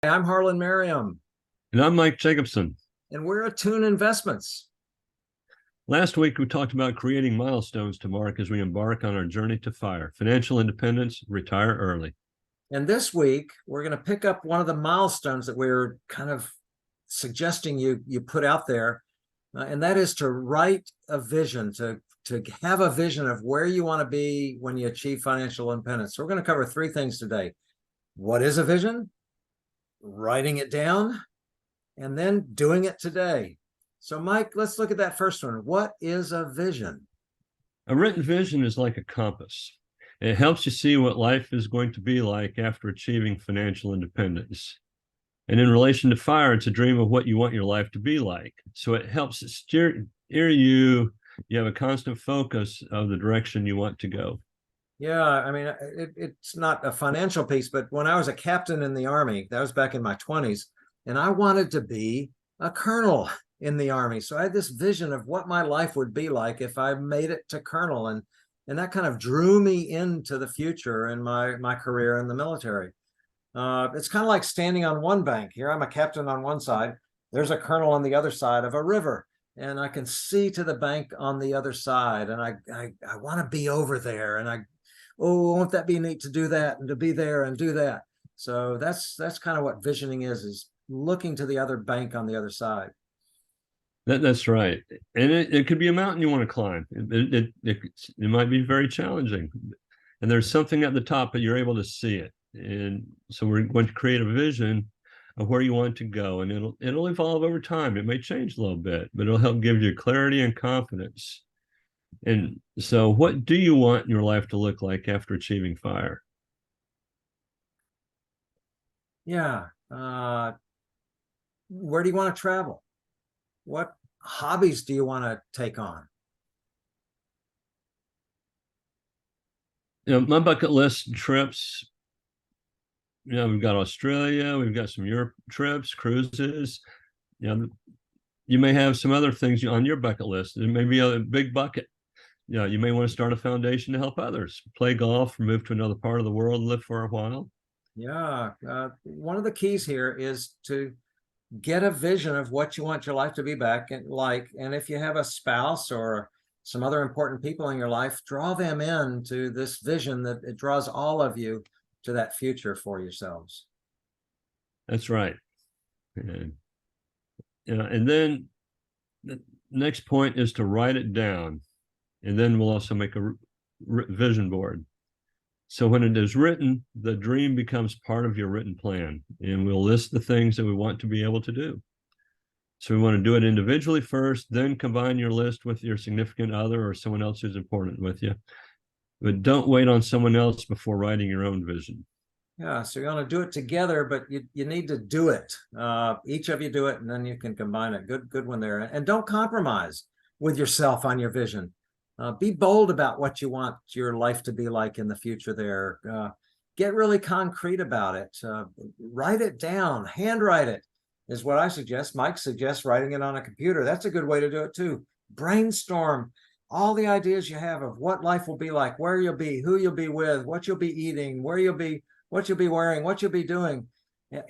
I'm Harlan Merriam, And I'm Mike Jacobson. and we're Attune Investments. Last week, we talked about creating milestones to mark as we embark on our journey to FIRE, financial independence, retire early. And this week, we're going to pick up one of the milestones that we're kind of suggesting you put out there, and that is to write a vision, to have a vision of where you want to be when you achieve financial independence. So we're going to cover three things today. What is a vision? Writing it down, and then doing it today. So, Mike, let's look at that first one. What is a vision? A written vision is like a compass. It helps you see what life is going to be like after achieving financial independence. And in relation to FIRE, it's a dream of what you want your life to be like. So it helps steer you. You have a constant focus of the direction you want to go. Yeah, I mean, it's not a financial piece, but when I was a captain in the Army, that was back in my 20s, and I wanted to be a colonel in the Army. So I had this vision of what my life would be like if I made it to colonel, and that kind of drew me into the future in my career in the military. It's kind of like standing on one bank. Here I'm a captain on one side, there's a colonel on the other side of a river, and I can see to the bank on the other side, and I want to be over there, and oh, won't that be neat to do that and to be there and do that. So that's kind of what visioning is looking to the other bank on the other side. That's right. And it could be a mountain you want to climb. It might be very challenging. And there's something at the top, but you're able to see it. And so we're going to create a vision of where you want to go. And it'll evolve over time. It may change a little bit, but it'll help give you clarity and confidence. And so what do you want your life to look like after achieving FIRE? Yeah. Where do you want to travel? What hobbies do you want to take on? My bucket list trips, we've got Australia, we've got some Europe trips, cruises. You know, you may have some other things on your bucket list. It may be a big bucket. You may want to start a foundation to help others, play golf, or move to another part of the world and live for a while. Yeah. One of the keys here is to get a vision of what you want your life to be back and like. And if you have a spouse or some other important people in your life, draw them into this vision that it draws all of you to that future for yourselves. That's right. And, and then the next point is to write it down. And then we'll also make a vision board. So when it is written, the dream becomes part of your written plan, and we'll list the things that we want to be able to do. So we want to do it individually first, then combine your list with your significant other or someone else who's important with you. But don't wait on someone else before writing your own vision. Yeah, so you want to do it together, but you need to do it. Each of you do it, and then you can combine it. Good one there. And don't compromise with yourself on your vision. Be bold about what you want your life to be like in the future there. Get really concrete about it. Write it down. Handwrite it is what I suggest. Mike suggests writing it on a computer. That's a good way to do it too. Brainstorm all the ideas you have of what life will be like, where you'll be, who you'll be with, what you'll be eating, where you'll be, what you'll be wearing, what you'll be doing.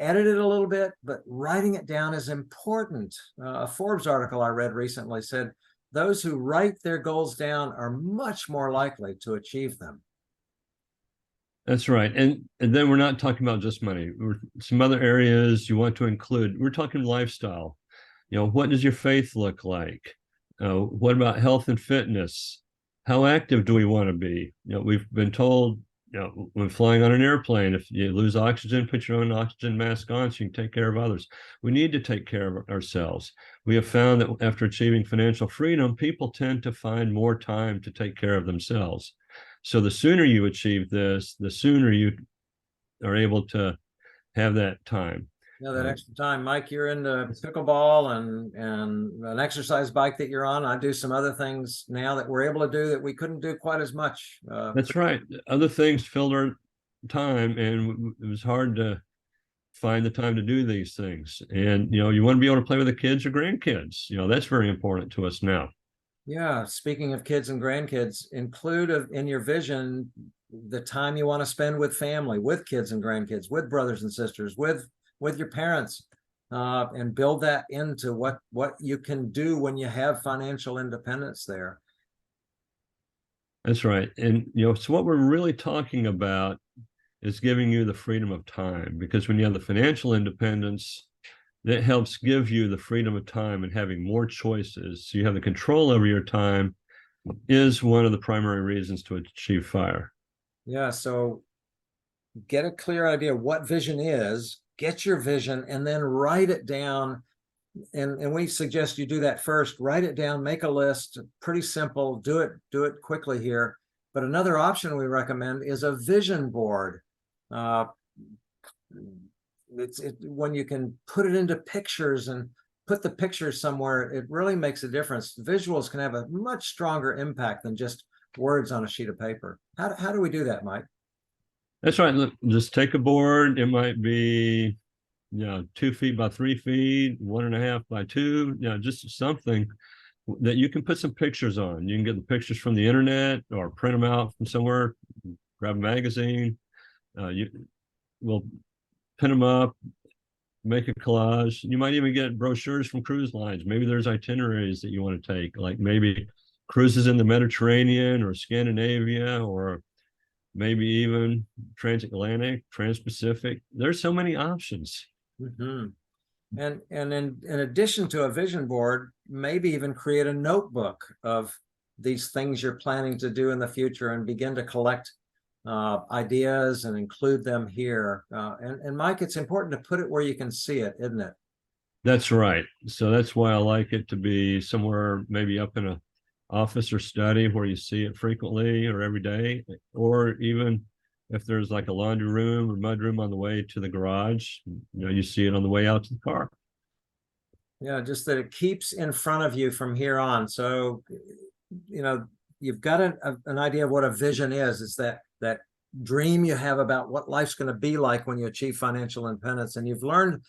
Edit it a little bit, but writing it down is important. A Forbes article I read recently said those who write their goals down are much more likely to achieve them. That's right. And then we're not talking about just money. Some other areas you want to include. We're talking lifestyle. What does your faith look like? What about health and fitness? How active do we want to be? We've been told, when flying on an airplane, if you lose oxygen, put your own oxygen mask on so you can take care of others. We need to take care of ourselves. We have found that after achieving financial freedom, people tend to find more time to take care of themselves. So the sooner you achieve this, the sooner you are able to have that time. That extra time. Mike, you're into pickleball and an exercise bike that you're on. I do some other things now that we're able to do that we couldn't do quite as much. That's right. Other things filled our time, and it was hard to find the time to do these things. And you want to be able to play with the kids or grandkids. That's very important to us now. Yeah, speaking of kids and grandkids, include in your vision the time you want to spend with family, with kids and grandkids, with brothers and sisters, with with your parents, and build that into what you can do when you have financial independence there. That's right. And, so what we're really talking about is giving you the freedom of time, because when you have the financial independence, that helps give you the freedom of time and having more choices. So you have the control over your time is one of the primary reasons to achieve FIRE. Yeah. So get a clear idea of what vision is, get your vision, and then write it down. And we suggest you do that first. Write it down, make a list. Pretty simple. Do it quickly here. But another option we recommend is a vision board. When you can put it into pictures and put the pictures somewhere, it really makes a difference. Visuals can have a much stronger impact than just words on a sheet of paper. How do we do that, Mike? That's right. Look, just take a board. It might be 2 feet by 3 feet, 1.5 by 2, just something that you can put some pictures on. You can get the pictures from the internet or print them out from somewhere, grab a magazine. You will pin them up, make a collage. You might even get brochures from cruise lines. Maybe there's itineraries that you want to take, like maybe cruises in the Mediterranean or Scandinavia, or maybe even transatlantic, trans-Pacific. There's so many options. Mm-hmm. And in addition to a vision board, maybe even create a notebook of these things you're planning to do in the future and begin to collect ideas and include them here. And Mike, it's important to put it where you can see it, isn't it? That's right. So that's why I like it to be somewhere maybe up in a office or study where you see it frequently or every day, or even if there's like a laundry room or mud room on the way to the garage, you see it on the way out to the car. Yeah, just that it keeps in front of you from here on. So, you've got an idea of what a vision is. It's that dream you have about what life's going to be like when you achieve financial independence. And you've learned,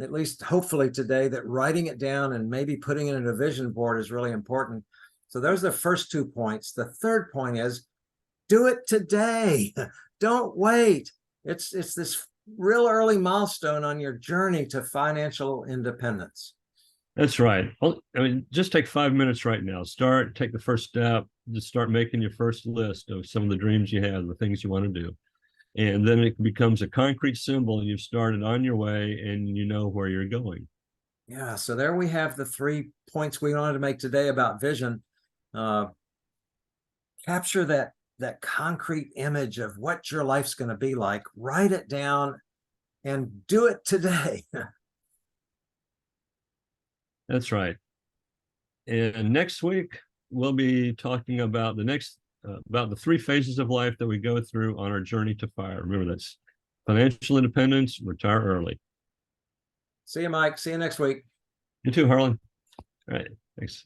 at least hopefully today, that writing it down and maybe putting it in a vision board is really important. So those are the first 2 points. The third point is do it today. Don't wait. It's this real early milestone on your journey to financial independence. That's right. Well, I mean, just take 5 minutes right now. Take the first step. Just start making your first list of some of the dreams you have, the things you want to do. And then it becomes a concrete symbol, and you've started on your way and you know where you're going. Yeah, so there we have the 3 points we wanted to make today about vision. Capture that concrete image of what your life's going to be like. Write it down and do it today. That's right. And next week, we'll be talking about about the 3 phases of life that we go through on our journey to FIRE. Remember, that's financial independence, retire early. See you, Mike. See you next week. You too, Harlan. All right. Thanks.